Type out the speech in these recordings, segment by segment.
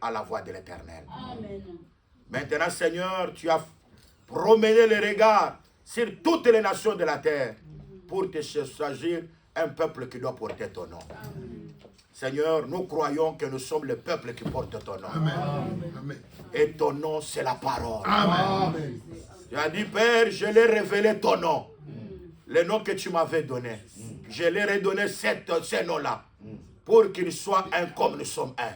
à la voix de l'Éternel. Maintenant, Seigneur, tu as promené les regards sur toutes les nations de la terre pour te choisir un peuple qui doit porter ton nom. Seigneur, nous croyons que nous sommes le peuple qui porte ton nom. Amen. Et ton nom, c'est la parole. Amen. Tu as dit, Père, je l'ai révélé ton nom. Le nom que tu m'avais donné. Je leur ai donné ces noms-là. Pour qu'ils soient un comme nous sommes un.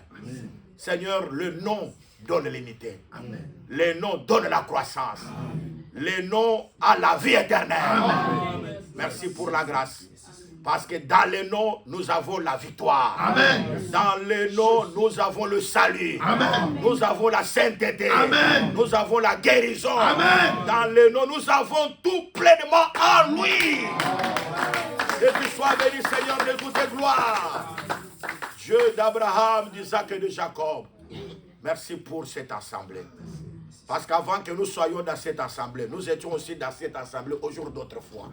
Seigneur, le nom donne l'unité. Le nom donne la croissance. Le nom a la vie éternelle. Merci pour la grâce. Parce que dans le nom, nous avons la victoire. Amen. Dans le nom, nous avons le salut. Amen. Nous avons la sainteté. Amen. Nous avons la guérison. Amen. Dans le nom, nous avons tout pleinement en lui. Que tu sois béni, Seigneur, de toute gloire. Dieu d'Abraham, d'Isaac et de Jacob. Merci pour cette assemblée. Parce qu'avant que nous soyons dans cette assemblée, nous étions aussi dans cette assemblée au jour d'autrefois.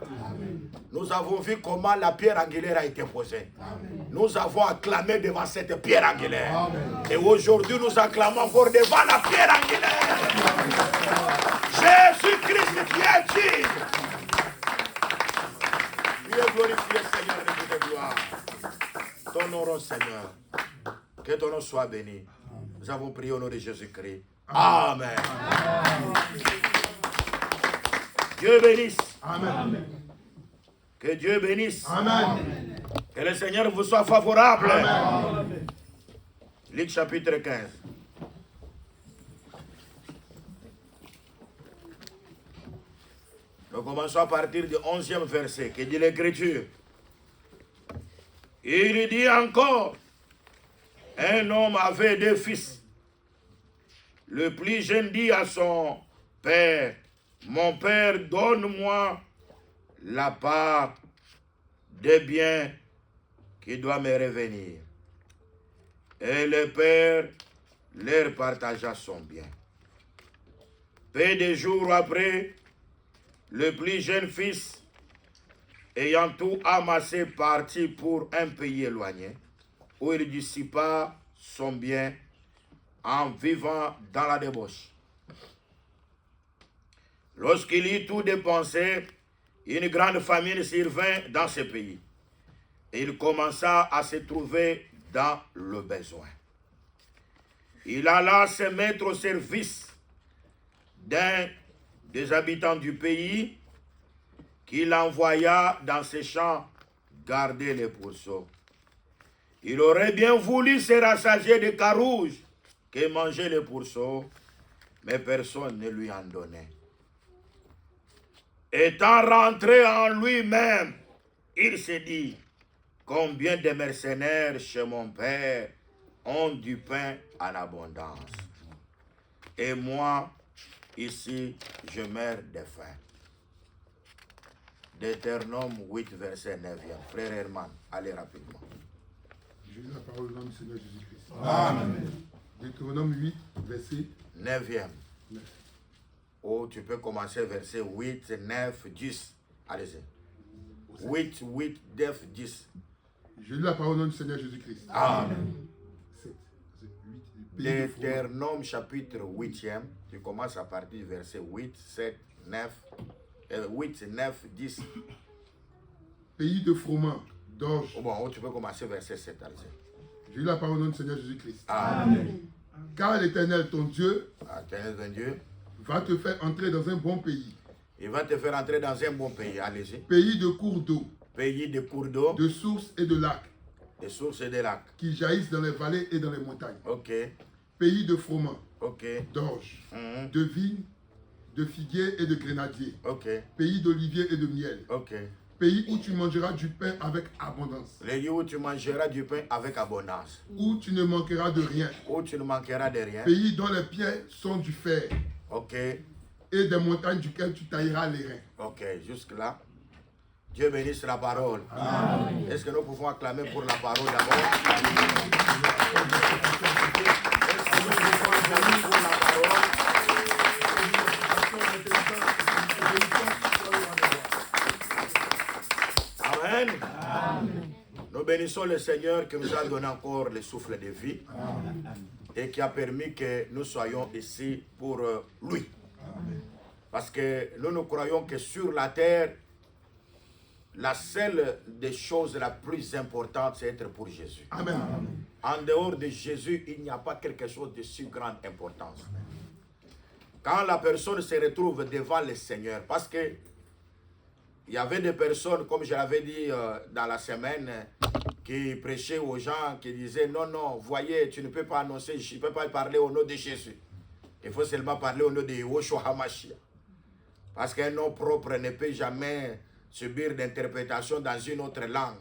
Nous avons vu comment la pierre angulaire a été posée. Nous avons acclamé devant cette pierre angulaire. Et aujourd'hui, nous acclamons encore devant la pierre angulaire. Jésus-Christ qui est digne. Tu es glorifié, Seigneur, de toute gloire. T'honorons, Seigneur. Que ton nom soit béni. Nous avons prié au nom de Jésus-Christ. Amen. Dieu bénisse. Amen. Que Dieu bénisse. Amen. Que le Seigneur vous soit favorable. Amen. Luc chapitre 15. Nous commençons à partir du 11e verset qui dit l'Écriture. Il dit encore, un homme avait 2 fils. Le plus jeune dit à son père, mon père, donne-moi la part des biens qui doit me revenir. Et le père leur partagea son bien. Peu de jours après, le plus jeune fils, ayant tout amassé, partit pour un pays éloigné, où il dissipa son bien en vivant dans la débauche. Lorsqu'il eut tout dépensé, une grande famine survint dans ce pays. Et il commença à se trouver dans le besoin. Il alla se mettre au service d'un des habitants du pays, qu'il envoya dans ses champs garder les pourceaux. Il aurait bien voulu se rassasier de carouges que manger les pourceaux, mais personne ne lui en donnait. Étant rentré en lui-même, il se dit, combien de mercenaires chez mon père ont du pain en abondance. Et moi, ici, je meurs de faim. Deutéronome 8, verset 9. Frère Herman, allez rapidement. Je lis la parole au nom du Seigneur Jésus-Christ. Amen. Deutéronome 8, verset 9e. 9. Oh, tu peux commencer verset 8, 9, 10. Allez-y. 8, 8, 9, 10. Je lis la parole au nom du Seigneur Jésus-Christ. Amen. 7, 8. Deutéronome chapitre 8e. Tu commences à partir du verset 8, 7, 9, 8, 9, 10. Pays de froment, d'orge. Oh, bon, tu peux commencer verset 7. Allez-y. Je lis la parole au nom du Seigneur Jésus-Christ. Amen. Car l'Éternel, ton Dieu, Éternel Dieu, va te faire entrer dans un bon pays. il va te faire entrer dans un bon pays. Allez-y. Pays de cours d'eau, Pays de cours d'eau, de sources et de lacs, de sources et de lacs. qui jaillissent dans les vallées et dans les montagnes. Ok, Pays de froment, ok, d'orge, mhm, de vignes, de figuiers et de grenadiers. ok, Pays d'oliviers et de miel. ok. Pays où tu mangeras du pain avec abondance. Le lieu où tu mangeras du pain avec abondance, Où tu ne manqueras de rien. où tu ne manqueras de rien. Pays dont les pieds sont du fer. Ok, Et des montagnes duquel tu tailleras les reins. ok, jusque-là. Dieu bénisse la parole. Est-ce que nous pouvons acclamer pour la parole d'abord? Est-ce que nous pouvons acclamer pour la parole? Amen. Nous bénissons le Seigneur qui nous a donné encore le souffle de vie. et qui a permis que nous soyons ici pour lui. Amen. Parce que nous croyons que sur la terre, la seule des choses la plus importante, c'est être pour Jésus. Amen. En dehors de Jésus, il n'y a pas quelque chose de si grande importance. Quand la personne se retrouve devant le Seigneur, parce que il y avait des personnes, comme je l'avais dit dans la semaine, qui prêchaient aux gens, qui disaient non, non, voyez, tu ne peux pas annoncer, je ne peux pas parler au nom de Jésus. Il faut seulement parler au nom de Yahushua HaMashiach. Parce qu'un nom propre ne peut jamais subir d'interprétation dans une autre langue.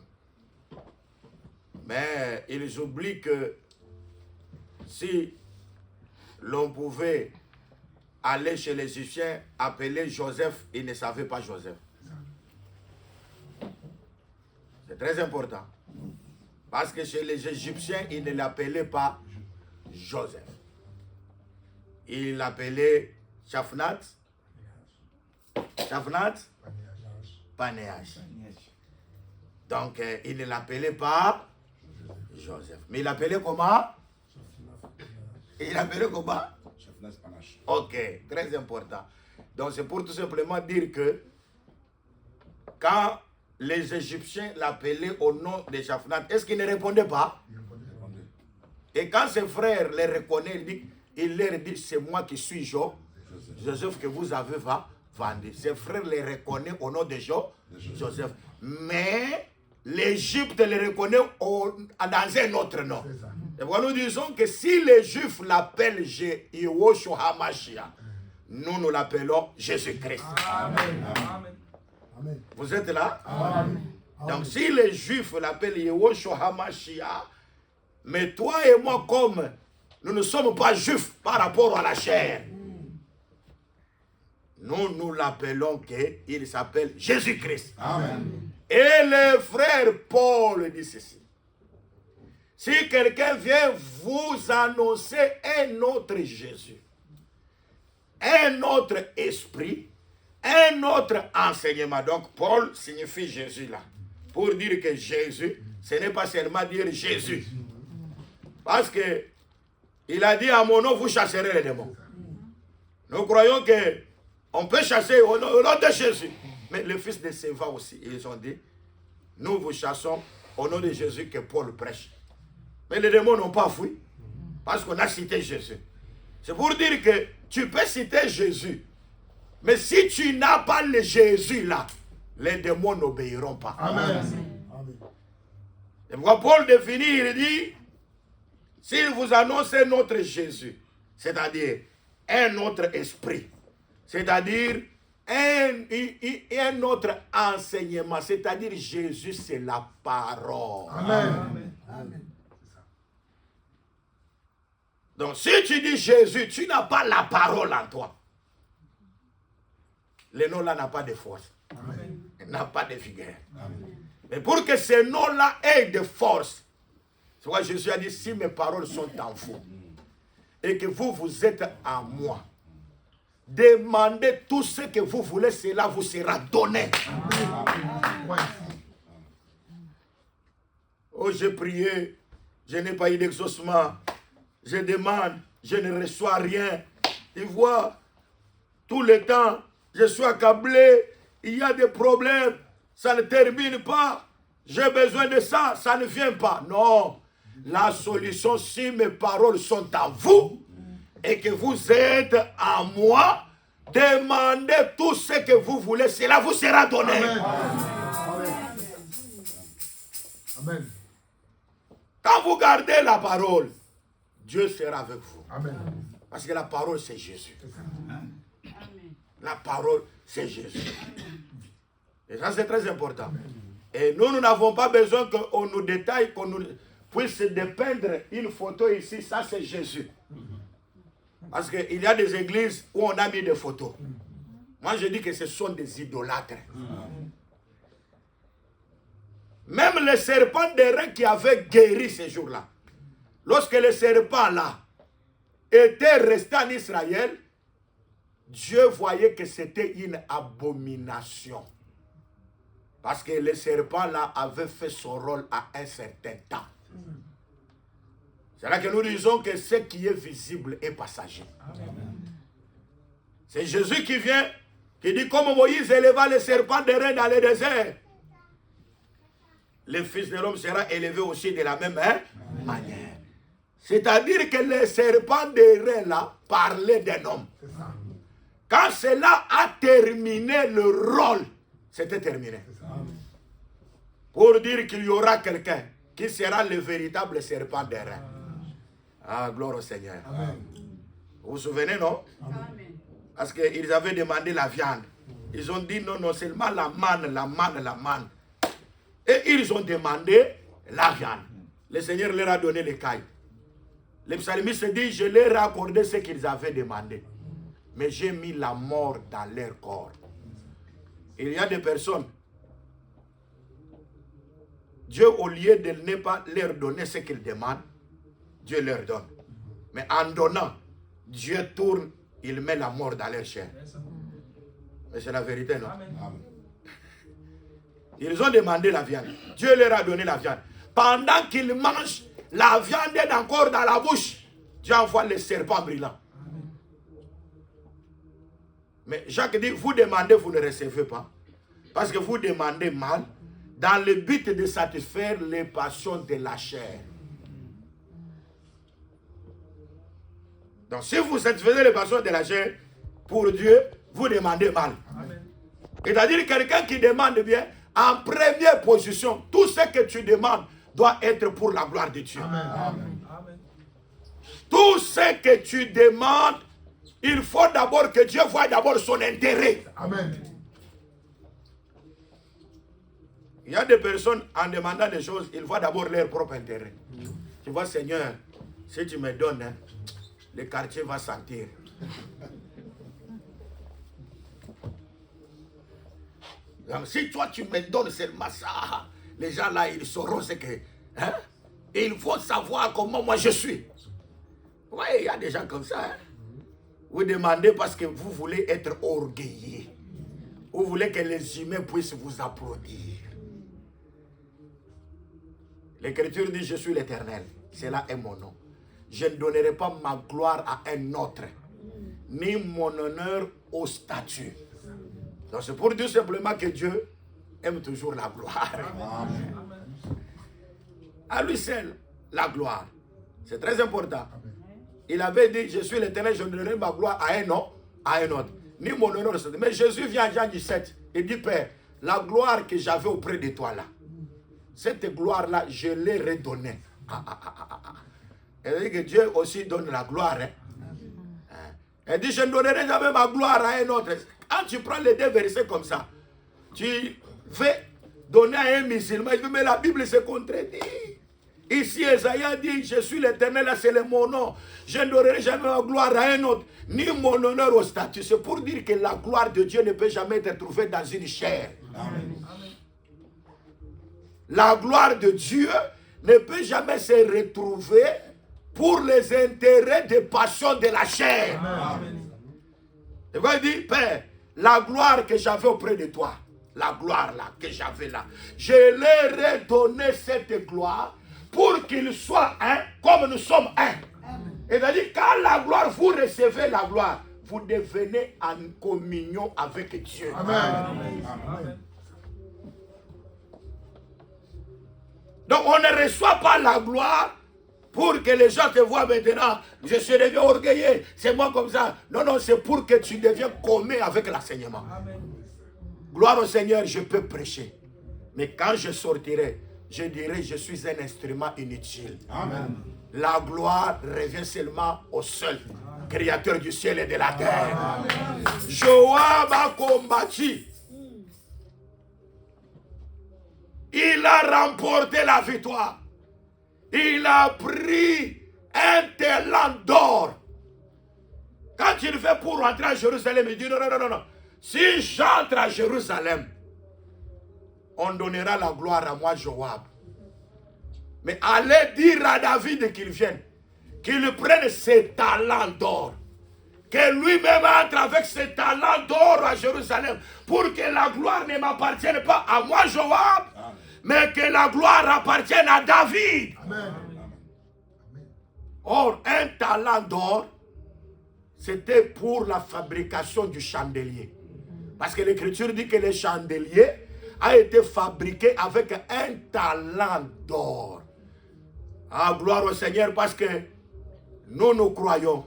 Mais ils oublient que si l'on pouvait aller chez les Égyptiens, appeler Joseph, ils ne savaient pas Joseph. C'est très important. Parce que chez les Égyptiens, ils ne l'appelaient pas Joseph. Ils l'appelaient Shaphnat. Shaphnat Panéas. Donc, ils ne l'appelaient pas Joseph. Mais il l'appelait comment? Il l'appelait comment? Ok, très important. Donc, c'est pour tout simplement dire que quand les Égyptiens l'appelaient au nom de Shaphnat, est-ce qu'il ne répondait pas? Et quand ses frères les reconnaissent, il leur dit, c'est moi qui suis Joseph que vous avez vendu. Ses frères les reconnaissent au nom de Joseph. Mais l'Égypte les reconnaît dans un autre nom. Et voilà, nous disons que si les Juifs l'appellent Yahushua HaMashiach, nous l'appelons Jésus-Christ. Amen. Amen. Vous êtes là? Amen. Donc si les Juifs l'appellent Yahushua HaMashiach, mais toi et moi, comme nous ne sommes pas Juifs par rapport à la chair, nous l'appelons qu'il s'appelle Jésus-Christ. Amen. Et le frère Paul dit ceci. Si quelqu'un vient vous annoncer un autre Jésus, un autre esprit, un autre enseignement. Donc Paul signifie Jésus là. Pour dire que Jésus, ce n'est pas seulement dire Jésus. Parce que il a dit à mon nom, vous chasserez les démons. Nous croyons que on peut chasser au nom de Jésus. Mais le fils de Séva aussi, ils ont dit, nous vous chassons au nom de Jésus que Paul prêche. Mais les démons n'ont pas fui, parce qu'on a cité Jésus. C'est pour dire que tu peux citer Jésus, mais si tu n'as pas le Jésus là, les démons n'obéiront pas. Amen. Et pourquoi Paul définit, il dit, s'il vous annonce un autre Jésus, c'est-à-dire un autre esprit, c'est-à-dire un autre enseignement, c'est-à-dire Jésus, c'est la parole. Amen. Donc si tu dis Jésus, tu n'as pas la parole en toi. Le nom-là n'a pas de force. Il n'a pas de vigueur. Mais pour que ce nom-là ait de force, c'est pourquoi Jésus a dit, si mes paroles sont en vous, et que vous êtes en moi, demandez tout ce que vous voulez, cela vous sera donné. Oh, j'ai prié, je n'ai pas eu d'exaucement. Je demande, je ne reçois rien. Tu vois, tout le temps, je suis accablé, il y a des problèmes, ça ne termine pas. J'ai besoin de ça, ça ne vient pas. Non, la solution, si mes paroles sont en vous et que vous êtes en moi, demandez tout ce que vous voulez, cela vous sera donné. Amen. Quand vous gardez la parole, Dieu sera avec vous. Amen. Parce que la parole, c'est Jésus. La parole, c'est Jésus. Et ça, c'est très important. Et nous n'avons pas besoin qu'on nous détaille, qu'on nous puisse dépeindre une photo ici. Ça, c'est Jésus. Parce qu'il y a des églises où on a mis des photos. Moi, je dis que ce sont des idolâtres. Même le serpent d'airain qui avait guéri ces jours-là, lorsque le serpent là était resté en Israël, Dieu voyait que c'était une abomination. Parce que le serpent là avait fait son rôle à un certain temps. C'est là que nous disons que ce qui est visible est passager. C'est Jésus qui vient, qui dit comme Moïse éleva le serpent de rein dans le désert. Le Fils de l'homme sera élevé aussi de la même manière. C'est-à-dire que le serpent de rein là parlait d'un homme. Quand cela a terminé le rôle, c'était terminé. Pour dire qu'il y aura quelqu'un qui sera le véritable serpent de rein. Ah, gloire au Seigneur. Amen. Vous vous souvenez, non? Amen. Parce qu'ils avaient demandé la viande. Ils ont dit non, non seulement la manne. Et ils ont demandé la viande. Le Seigneur leur a donné les cailles. Le psalmiste dit, je leur ai accordé ce qu'ils avaient demandé. Mais j'ai mis la mort dans leur corps. Il y a des personnes, Dieu au lieu de ne pas leur donner ce qu'ils demandent, Dieu leur donne. Mais en donnant, Dieu tourne, il met la mort dans leur chair. Mais c'est la vérité, non? Amen. Ils ont demandé la viande. Dieu leur a donné la viande. Pendant qu'ils mangent, la viande est encore dans la bouche. Dieu envoie le serpent brillant. Mais Jacques dit, vous demandez, vous ne recevez pas. Parce que vous demandez mal, dans le but de satisfaire les passions de la chair. Donc si vous satisfaisez les passions de la chair, pour Dieu, vous demandez mal. C'est-à-dire quelqu'un qui demande bien, en première position, tout ce que tu demandes doit être pour la gloire de Dieu. Amen. Tout ce que tu demandes, il faut d'abord que Dieu voie d'abord son intérêt. Amen. Il y a des personnes, en demandant des choses, ils voient d'abord leur propre intérêt. Tu vois, Seigneur, si tu me donnes, hein, le quartier va sentir. Donc, si toi tu me donnes seulement ça, les gens là, ils sauront ce que... Hein? Et il faut savoir comment moi je suis. Oui, il y a des gens comme ça. Hein? Vous demandez parce que vous voulez être orgueilleux. Vous voulez que les humains puissent vous applaudir. L'Écriture dit, je suis l'Éternel. Cela est mon nom. Je ne donnerai pas ma gloire à un autre, ni mon honneur au statut. Donc c'est pour dire simplement que Dieu aime toujours la gloire. Amen. À lui seul, la gloire. C'est très important. Il avait dit, je suis l'Éternel, je ne donnerai ma gloire à un autre, ni mon honneur au statut. Mais Jésus vient en Jean 17 et dit, Père, la gloire que j'avais auprès de toi là, cette gloire-là, je l'ai redonnée. Elle dit que Dieu aussi donne la gloire. Elle dit, je ne donnerai jamais ma gloire à un autre. Quand tu prends les deux versets comme ça, tu veux donner à un musulman, mais la Bible se contredit. Ici, Esaïe dit, je suis l'Éternel, là c'est mon nom. Je ne donnerai jamais ma gloire à un autre, ni mon honneur au statut. C'est pour dire que la gloire de Dieu ne peut jamais être trouvée dans une chair. Amen. La gloire de Dieu ne peut jamais se retrouver pour les intérêts des passions de la chair. Amen. Et quand il dit, Père, la gloire que j'avais auprès de toi, la gloire là que j'avais là, je leur ai donné cette gloire pour qu'ils soient un comme nous sommes un. Et c'est-à-dire, quand la gloire, vous recevez la gloire, vous devenez en communion avec Dieu. Amen. Amen. Amen. Donc on ne reçoit pas la gloire pour que les gens te voient maintenant. Je suis devenu orgueilleux, c'est moi comme ça. Non, non, c'est pour que tu deviennes commun avec l'enseignement. Gloire au Seigneur, je peux prêcher. Mais quand je sortirai, je dirai, je suis un instrument inutile. Amen. La gloire revient seulement au seul Créateur du ciel et de la terre. Amen. Joab a combattu. Il a remporté la victoire. Il a pris un talent d'or. Quand il fait pour rentrer à Jérusalem, il dit non, non, non, non. Si j'entre à Jérusalem, on donnera la gloire à moi, Joab. Mais allez dire à David qu'il vienne, qu'il prenne ses talents d'or. Que lui-même entre avec ses talents d'or à Jérusalem pour que la gloire ne m'appartienne pas à moi, Joab, mais que la gloire appartienne à David. Amen. Or, un talent d'or, c'était pour la fabrication du chandelier. Parce que l'Écriture dit que le chandelier a été fabriqué avec un talent d'or. Ah, gloire au Seigneur, parce que nous croyons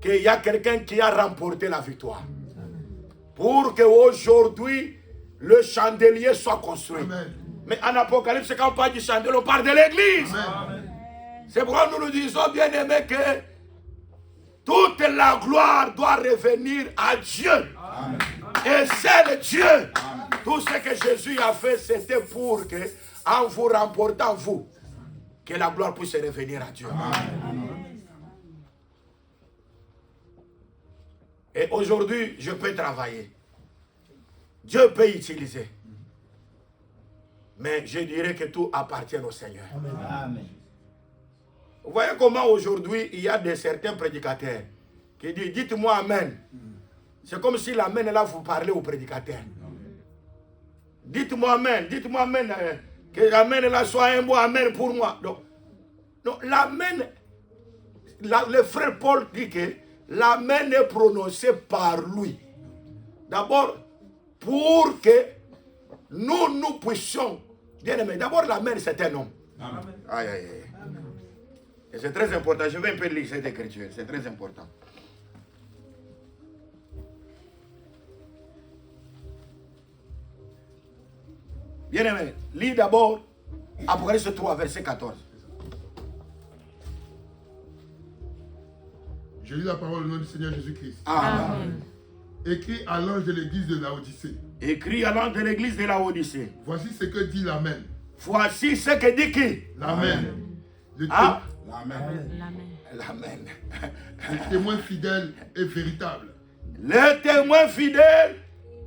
qu'il y a quelqu'un qui a remporté la victoire. Pour qu'aujourd'hui, le chandelier soit construit. Amen. Mais en Apocalypse, quand on parle du chandelier, on parle de l'Église. C'est pourquoi nous nous disons, bien aimés, que toute la gloire doit revenir à Dieu. Amen. Et c'est le Dieu. Amen. Tout ce que Jésus a fait, c'était pour que, en vous remportant, vous, que la gloire puisse revenir à Dieu. Amen. Et aujourd'hui, je peux travailler. Dieu peut utiliser. Mais je dirais que tout appartient au Seigneur. Amen. Vous voyez comment aujourd'hui, il y a certains prédicateurs qui disent, dites-moi Amen. C'est comme si l'Amen là, vous parlez au prédicateur. Dites-moi Amen, que l'Amen là soit un mot Amen pour moi. Donc l'Amen, le frère Paul dit que l'Amen est prononcé par lui. D'abord, pour que nous puissions, bien aimé, d'abord l'Amen c'est un homme. Amen. Aïe, aïe, aïe. Et c'est très important, je vais un peu lire cette écriture, c'est très important. Bien aimé, lis d'abord Apocalypse 3, verset 14. Je lis la parole au nom du Seigneur Jésus-Christ. Amen. Écrit à l'ange de l'église de Laodicée. Écrit à l'ange de l'église de Laodicée. Voici ce que dit l'Amen. Voici ce que dit qui? L'Amen. L'Amen. L'Amen. Le témoin fidèle et véritable. Le témoin fidèle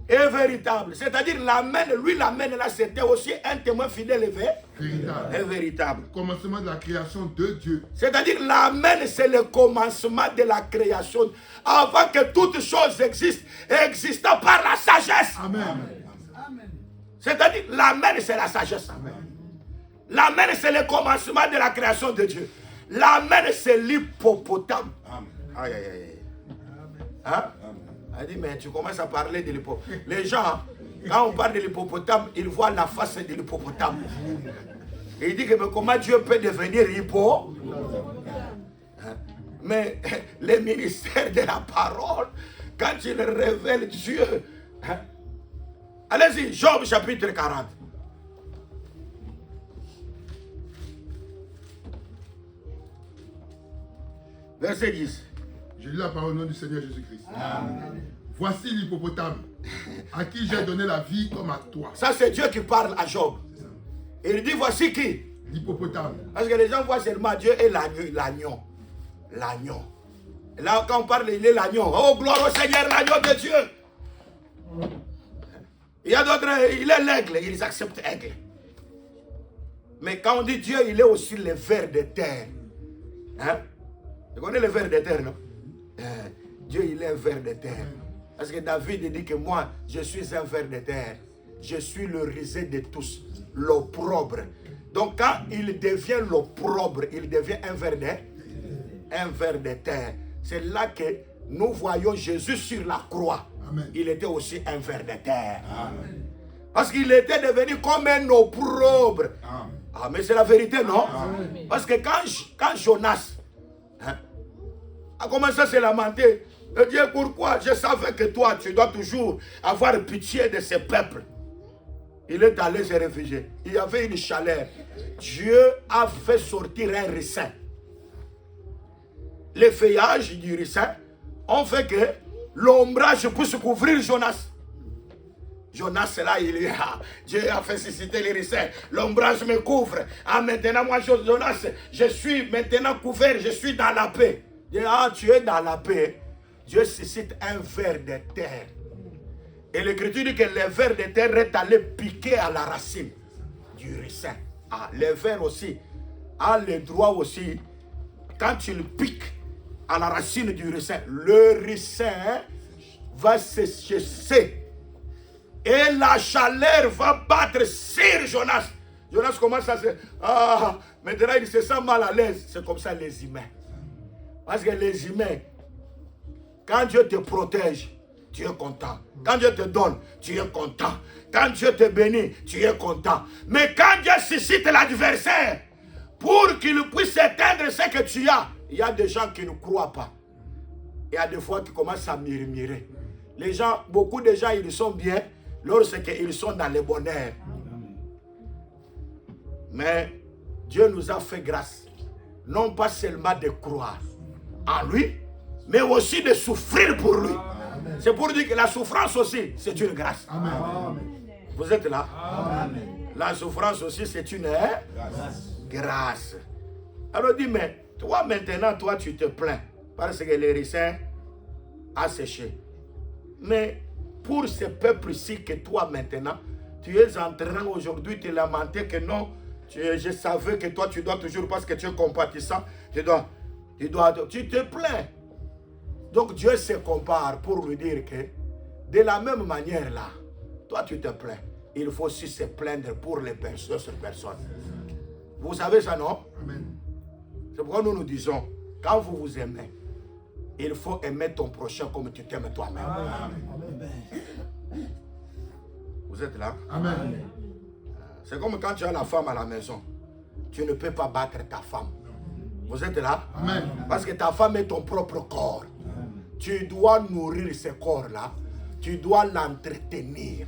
et véritable. C'est-à-dire l'Amen, lui l'Amen là, c'était aussi un témoin fidèle et véritable. Le commencement de la création de Dieu. C'est-à-dire l'Amen, c'est le commencement de la création. Avant que toutes choses existant par la sagesse. Amen. C'est-à-dire l'Amen, c'est la sagesse. L'Amen, c'est le commencement de la création de Dieu. L'Amen, c'est l'hippopotame. Aïe, aïe, aïe. Hein? Elle dit, mais tu commences à parler de l'hippopotame. Les gens, quand on parle de l'hippopotame, ils voient la face de l'hippopotame. Et il dit que mais comment Dieu peut devenir hippo? Mais le ministère de la parole, quand il révèle Dieu, hein? Allez-y, Job chapitre 40. Verset 10. Je lis la parole au nom du Seigneur Jésus-Christ. Voici l'hippopotame à qui j'ai donné la vie comme à toi. Ça c'est Dieu qui parle à Job. Et il dit voici qui? L'hippopotame. Parce que les gens voient seulement Dieu et l'agneau. L'agneau. Là quand on parle, il est l'agneau. Oh gloire au Seigneur, l'agneau de Dieu. Il y a d'autres, il est l'aigle, ils acceptent aigle. Mais quand on dit Dieu, il est aussi le ver de terre. Hein? Tu connais le ver de terre, non? Dieu, il est un ver de terre. Parce que David dit que moi, je suis un ver de terre. Je suis le risé de tous, l'opprobre. Donc quand il devient l'opprobre, il devient un ver de terre. C'est là que nous voyons Jésus sur la croix. Amen. Il était aussi un ver de terre. Amen. Parce qu'il était devenu comme un opprobre. Amen. Ah, mais c'est la vérité, non? Amen. Parce que quand Jonas a commencé à se lamenter, il dit pourquoi? Je savais que toi, tu dois toujours avoir pitié de ce peuple. Il est allé se réfugier. Il y avait une chaleur. Dieu a fait sortir un ricin. Les feuillages du ricin ont fait que l'ombrage puisse couvrir Jonas. Jonas là, il est là. Dieu a fait susciter les ricins. L'ombrage me couvre. Ah, maintenant, moi, Jonas, je suis maintenant couvert. Je suis dans la paix. Dieu, ah, tu es dans la paix. Dieu suscite un ver de terre. Et l'Écriture dit que le ver de terre est allé piquer à la racine du ricin. Ah, le ver aussi a le droit aussi, quand il pique à la racine du ricin, le ricin va se sécher. Et la chaleur va battre sur Jonas. Jonas commence à se... Ah, maintenant il se sent mal à l'aise. C'est comme ça les humains. Parce que les humains, quand Dieu te protège, tu es content. Quand Dieu te donne, tu es content. Quand Dieu te bénit, tu es content. Mais quand Dieu suscite l'adversaire pour qu'il puisse éteindre ce que tu as, il y a des gens qui ne croient pas. Il y a des fois qui commencent à murmurer. Les gens, beaucoup de gens, ils sont bien lorsqu'ils sont dans le bonheur. Mais Dieu nous a fait grâce. Non pas seulement de croire en lui, mais aussi de souffrir pour lui. C'est pour dire que la souffrance aussi, c'est une grâce. Amen. Vous êtes là? Amen. La souffrance aussi, c'est une grâce. Alors dis, mais toi maintenant, toi tu te plains parce que les ricins a séché. Mais pour ce peuple-ci que toi maintenant, tu es en train aujourd'hui de te lamenter que non, je savais que toi tu dois toujours, parce que tu es compatissant, tu te plains. Donc Dieu se compare pour lui dire que de la même manière là, toi tu te plains. Il faut aussi se plaindre pour les personnes sur personne. Vous savez ça, non? Amen. C'est pourquoi nous nous disons, quand vous vous aimez, il faut aimer ton prochain comme tu t'aimes toi-même. Vous êtes là? Amen. C'est comme quand tu as la femme à la maison. Tu ne peux pas battre ta femme. Vous êtes là? Amen. Parce que ta femme est ton propre corps. Tu dois nourrir ce corps-là. Tu dois l'entretenir.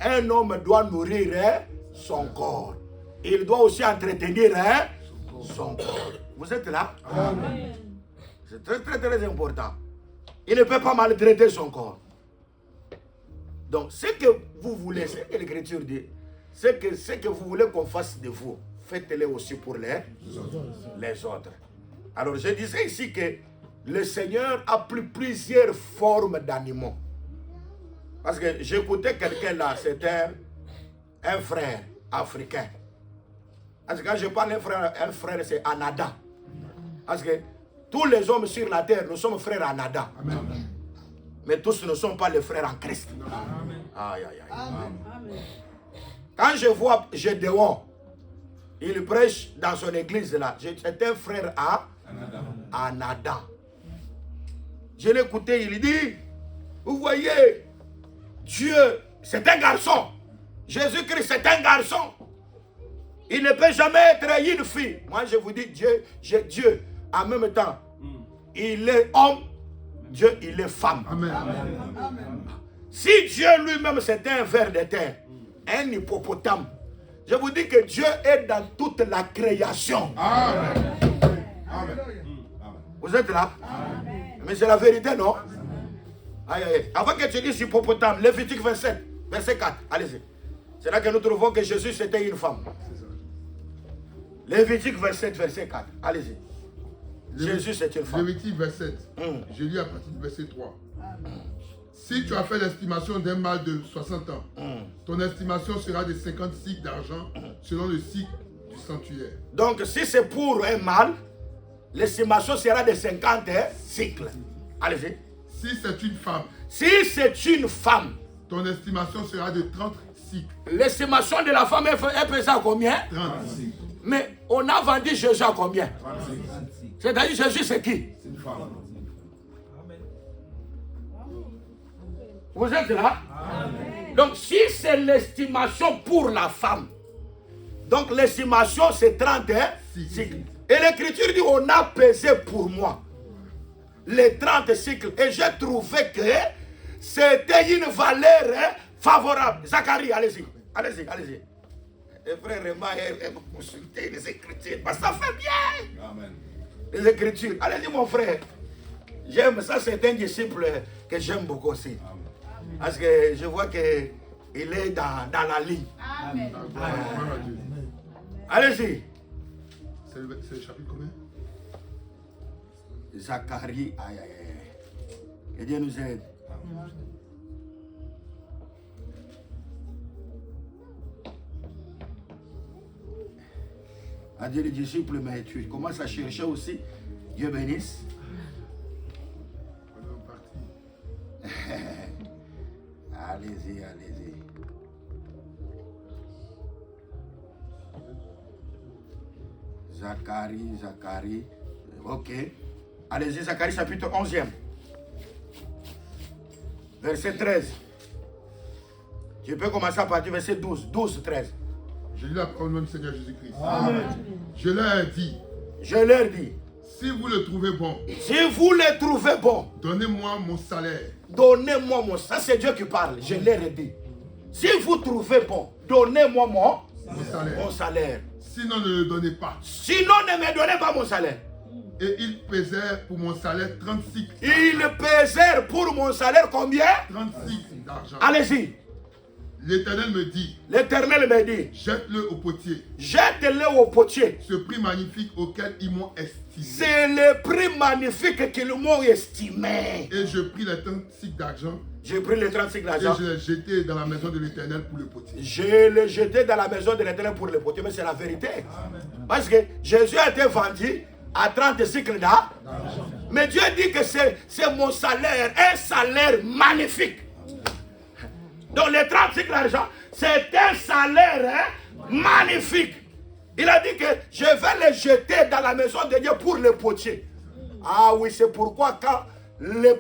Un homme doit nourrir son corps. Il doit aussi entretenir son corps. Vous êtes là? Amen. C'est très, très, très important. Il ne peut pas maltraiter son corps. Donc, ce que vous voulez, ce que l'Écriture dit, c'est que ce que vous voulez qu'on fasse de vous, faites-le aussi pour les autres. Alors, je disais ici que le Seigneur a pris plusieurs formes d'animaux. Parce que j'écoutais quelqu'un là, c'était un frère africain. Parce que quand je parle un frère, c'est en Adam. Parce que tous les hommes sur la terre, nous sommes frères en Adam. Amen. Mais tous ne sont pas les frères en Christ. Amen. Aïe, aïe, aïe. Amen. Quand je vois Gédéon, il prêche dans son église là. C'est un frère en Adam. Je l'ai écouté, il dit, vous voyez, Dieu, c'est un garçon. Jésus-Christ, c'est un garçon. Il ne peut jamais être une fille. Moi, je vous dis, Dieu, en même temps, il est homme, Dieu, il est femme. Amen. Si Dieu lui-même, c'était un ver de terre, un hippopotame, je vous dis que Dieu est dans toute la création. Amen. Amen. Vous êtes là? Mais c'est la vérité, non? Aïe, aïe, aïe. Avant que tu dises hippopotame, Lévitique 27, verset 4, allez-y. C'est là que nous trouvons que Jésus, c'était une femme. Lévitique 27, verset 4, allez-y. Jésus, c'est une femme. Lévitique 27. Je lis à partir du verset 3. Si tu as fait l'estimation d'un mâle de 60 ans, ton estimation sera de 50 cycles d'argent selon le cycle du sanctuaire. Donc, si c'est pour un mâle, l'estimation sera de 50 cycles. Allez-y. Si c'est une femme, Si c'est une femme, ton estimation sera de 30 cycles. l'estimation de la femme est pesée à combien? 30. Mais on a vendu Jésus à combien? C'est-à-dire Jésus, c'est qui? C'est une femme. Vous êtes là? Donc, si c'est l'estimation pour la femme, donc l'estimation, c'est 30 cycles. Et l'Écriture dit, on a pesé pour moi les 30 cycles. Et j'ai trouvé que c'était une valeur favorable. Zacharie, allez-y. Allez-y, allez-y. Et frère Réma a consulté les Écritures. Parce que ça fait bien. Amen. Les Écritures. Allez-y, mon frère. J'aime ça, c'est un disciple que j'aime beaucoup aussi. Parce que je vois qu'il est dans la ligne. Amen. Gloire à Dieu. Allez-y. C'est le chapitre combien? Zacharie, aïe, aïe, aïe. Que Dieu nous aide. A dit les disciples, mais tu commences à chercher aussi. Dieu bénisse. On est parti. Allez-y, allez-y. Zacharie. Ok. Allez-y, Zacharie chapitre 11e. Verset 13. Tu peux commencer à partir du verset 12, 12, 13. Je lis la parole du Seigneur Jésus-Christ. Amen. Je leur ai dit. Je leur dis. Si vous le trouvez bon. Si vous le trouvez bon. Donnez-moi mon salaire. Donnez-moi mon salaire. Ça c'est Dieu qui parle. Je leur ai dit. Si vous trouvez bon, donnez-moi mon salaire. Sinon, ne le donnez pas. Sinon, ne me donnez pas mon salaire. Et ils pesèrent pour mon salaire 36. Ils pesèrent pour mon salaire combien? 36 d'argent. Allez-y. L'Éternel me dit. L'Éternel me dit. Jette-le au potier. Jette-le au potier. Ce prix magnifique auquel ils m'ont estimé. C'est le prix magnifique qu'ils m'ont estimé. Et je pris les 36 d'argent. J'ai pris les 35 d'argent. Et je l'ai jeté dans la maison de l'Éternel pour le potier. Je l'ai jeté dans la maison de l'Éternel pour le potier. Mais c'est la vérité. Amen. Parce que Jésus a été vendu à 30 cycles d'argent. Mais Dieu dit que c'est mon salaire, un salaire magnifique. Donc les 30 cycles d'argent, c'est un salaire magnifique. Il a dit que je vais les jeter dans la maison de Dieu pour le potier. Ah oui, c'est pourquoi quand les